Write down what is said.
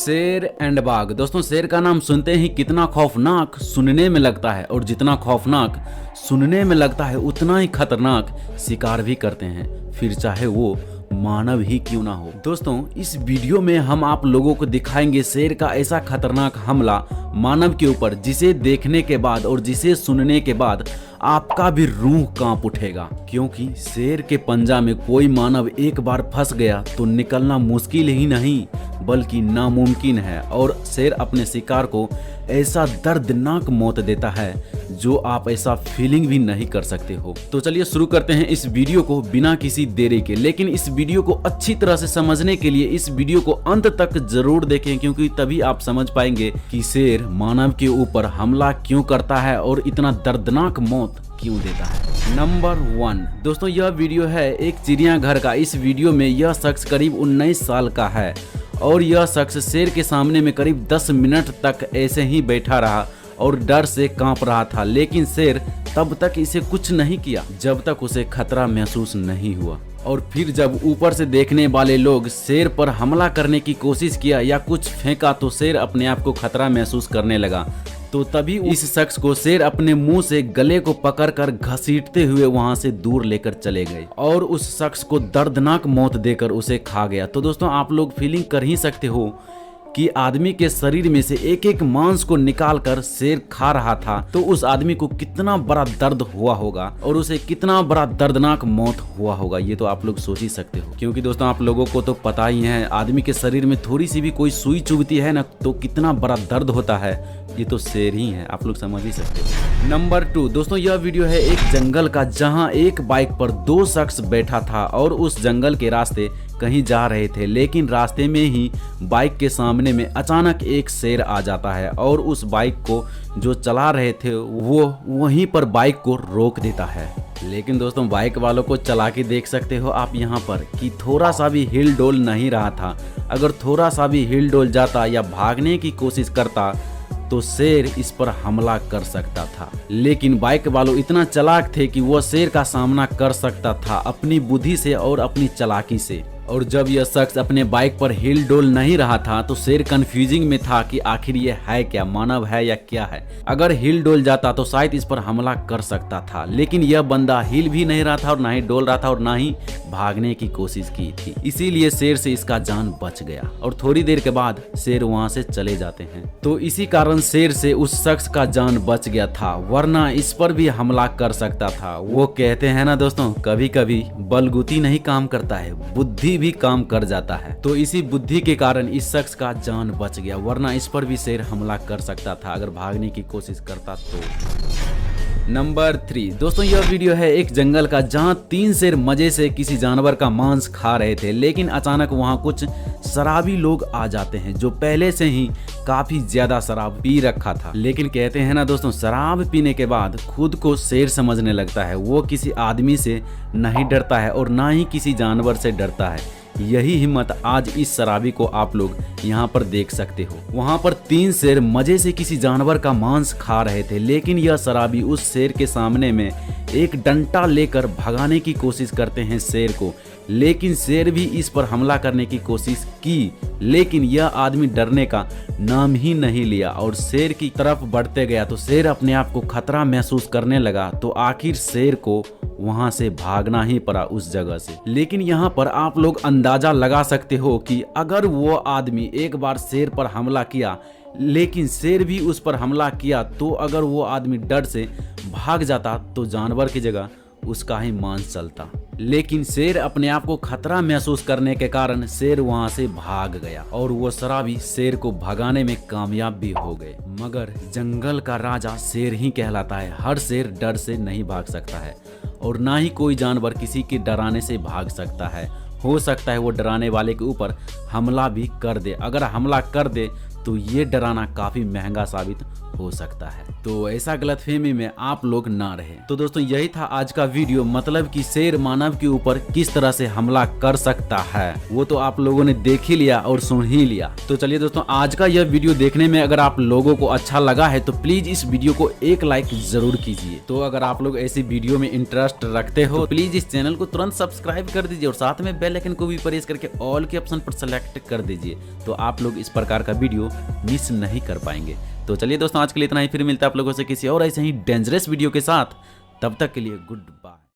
शेर एंड बाघ। दोस्तों, शेर का नाम सुनते ही कितना खौफनाक सुनने में लगता है और जितना खौफनाक सुनने में लगता है उतना ही खतरनाक शिकार भी करते हैं, फिर चाहे वो मानव ही क्यों ना हो। दोस्तों, इस वीडियो में हम आप लोगों को दिखाएंगे शेर का ऐसा खतरनाक हमला मानव के ऊपर जिसे देखने के बाद और जिसे सुनने के बाद आपका भी रूह कांप उठेगा, क्योंकि शेर के पंजा में कोई मानव एक बार फंस गया तो निकलना मुश्किल ही नहीं बल्कि नामुमकिन है। और शेर अपने शिकार को ऐसा दर्दनाक मौत देता है जो आप ऐसा फीलिंग भी नहीं कर सकते हो। तो चलिए शुरू करते हैं इस वीडियो को बिना किसी देरी के। लेकिन इस वीडियो को अच्छी तरह से समझने के लिए इस वीडियो को अंत तक जरूर देखें, क्योंकि तभी आप समझ पाएंगे कि शेर मानव के ऊपर हमला क्यों करता है और इतना दर्दनाक मौत क्यों देता है। नंबर 1 दोस्तों, यह वीडियो है एक चिड़ियाघर का। इस वीडियो में यह शख्स करीब 19 साल का है और यह शख्स शेर के सामने में करीब 10 मिनट तक ऐसे ही बैठा रहा और डर से कांप रहा था, लेकिन शेर तब तक इसे कुछ नहीं किया जब तक उसे खतरा महसूस नहीं हुआ। और फिर जब ऊपर से देखने वाले लोग शेर पर हमला करने की कोशिश किया या कुछ फेंका तो शेर अपने आप को खतरा महसूस करने लगा। तो तभी इस शख्स को शेर अपने मुंह से गले को पकड़कर घसीटते हुए वहां से दूर लेकर चले गए और उस शख्स को दर्दनाक मौत देकर उसे खा गया। तो दोस्तों, आप लोग फीलिंग कर ही सकते हो कि आदमी के शरीर में से एक एक मांस को निकालकर शेर खा रहा था तो उस आदमी को कितना बड़ा दर्द हुआ होगा और उसे कितना बड़ा दर्दनाक मौत हुआ होगा, ये तो आप लोग सोच ही सकते हो। क्योंकि दोस्तों, आप लोगों को तो पता ही है, आदमी के शरीर में थोड़ी सी भी कोई सुई चुभती है ना तो कितना बड़ा दर्द होता है, ये तो शेर ही है, आप लोग समझ ही सकते हो। नंबर 2 दोस्तों, यह वीडियो है एक जंगल का, जहां एक बाइक पर 2 शख्स बैठा था और उस जंगल के रास्ते कहीं जा रहे थे, लेकिन रास्ते में ही बाइक के सामने में अचानक एक शेर आ जाता है और उस बाइक को जो चला रहे थे वो वहीं पर बाइक को रोक देता है। लेकिन दोस्तों, बाइक वालों को चला के देख सकते हो आप यहाँ पर कि थोड़ा सा भी हिल डोल नहीं रहा था। अगर थोड़ा सा भी हिल डोल जाता या भागने की कोशिश करता तो शेर इस पर हमला कर सकता था, लेकिन बाइक वालों इतना चालाक थे कि वो शेर का सामना कर सकता था अपनी बुद्धि से और अपनी चालाकी से। और जब यह शख्स अपने बाइक पर हिल डोल नहीं रहा था तो शेर कंफ्यूजिंग में था कि आखिर ये है क्या, मानव है या क्या है। अगर हिल डोल जाता तो शायद इस पर हमला कर सकता था, लेकिन यह बंदा हिल भी नहीं रहा था और ना ही डोल रहा था और ना ही भागने की कोशिश की थी, इसीलिए शेर से इसका जान बच गया और थोड़ी देर के बाद शेर वहां से चले जाते हैं। तो इसी कारण शेर से उस शख्स का जान बच गया था, वरना इस पर भी हमला कर सकता था। वो कहते हैं ना दोस्तों, कभी कभी बलगुती नहीं काम करता है, बुद्धि भी काम कर जाता है। तो इसी बुद्धि के कारण इस शख्स का जान बच गया, वरना इस पर भी शेर हमला कर सकता था अगर भागने की कोशिश करता तो। नंबर 3 दोस्तों, यह वीडियो है एक जंगल का, जहां 3 शेर मजे से किसी जानवर का मांस खा रहे थे, लेकिन अचानक वहां कुछ शराबी लोग आ जाते हैं जो पहले से ही काफी ज्यादा शराब पी रखा था। लेकिन कहते हैं ना दोस्तों, शराब पीने के बाद खुद को शेर समझने लगता है। वो किसी आदमी से नहीं डरता है और ना ही किसी जानवर से डरता है। यही हिम्मत आज इस शराबी को आप लोग यहाँ पर देख सकते हो। वहाँ पर 3 शेर मजे से किसी जानवर का मांस खा रहे थे, लेकिन यह शराबी उस शेर के सामने में एक डंडा लेकर भगाने की कोशिश करते हैं शेर को, लेकिन शेर भी इस पर हमला करने की कोशिश की, लेकिन यह आदमी डरने का नाम ही नहीं लिया और शेर की तरफ बढ़ते गया। तो शेर अपने आप को खतरा महसूस करने लगा, तो आखिर शेर को वहां से भागना ही पड़ा उस जगह से। लेकिन यहाँ पर आप लोग अंदाजा लगा सकते हो कि अगर वो आदमी एक बार शेर पर हमला किया लेकिन शेर भी उस पर हमला किया, तो अगर वो आदमी डर से भाग जाता तो जानवर की जगह उसका ही मांस चलता। लेकिन शेर अपने आप को खतरा महसूस करने के कारण शेर वहां से भाग गया और वो शराबी शेर को भगाने में कामयाब भी हो गए। मगर जंगल का राजा शेर ही कहलाता है। हर शेर डर से नहीं भाग सकता है और ना ही कोई जानवर किसी के डराने से भाग सकता है। हो सकता है वो डराने वाले के ऊपर हमला भी कर दे। अगर हमला कर दे तो ये डराना काफी महंगा साबित हो सकता है। तो ऐसा गलतफहमी में आप लोग ना रहे। तो दोस्तों यही था आज का वीडियो, मतलब कि शेर मानव के ऊपर किस तरह से हमला कर सकता है वो तो आप लोगों ने देख ही लिया और सुन ही लिया। तो चलिए दोस्तों, आज का यह वीडियो देखने में अगर आप लोगों को अच्छा लगा है तो प्लीज इस वीडियो को एक लाइक जरूर कीजिए। तो अगर आप लोग ऐसी वीडियो में इंटरेस्ट रखते हो तो प्लीज इस चैनल को तुरंत सब्सक्राइब कर दीजिए और साथ में बेल आइकन को भी प्रेस करके ऑल के ऑप्शन पर सेलेक्ट कर दीजिए, तो आप लोग इस प्रकार का वीडियो मिस नहीं कर पाएंगे। तो चलिए दोस्तों, आज के लिए इतना ही, फिर मिलता है आप लोगों से किसी और ऐसे ही डेंजरस वीडियो के साथ। तब तक के लिए गुड बाय।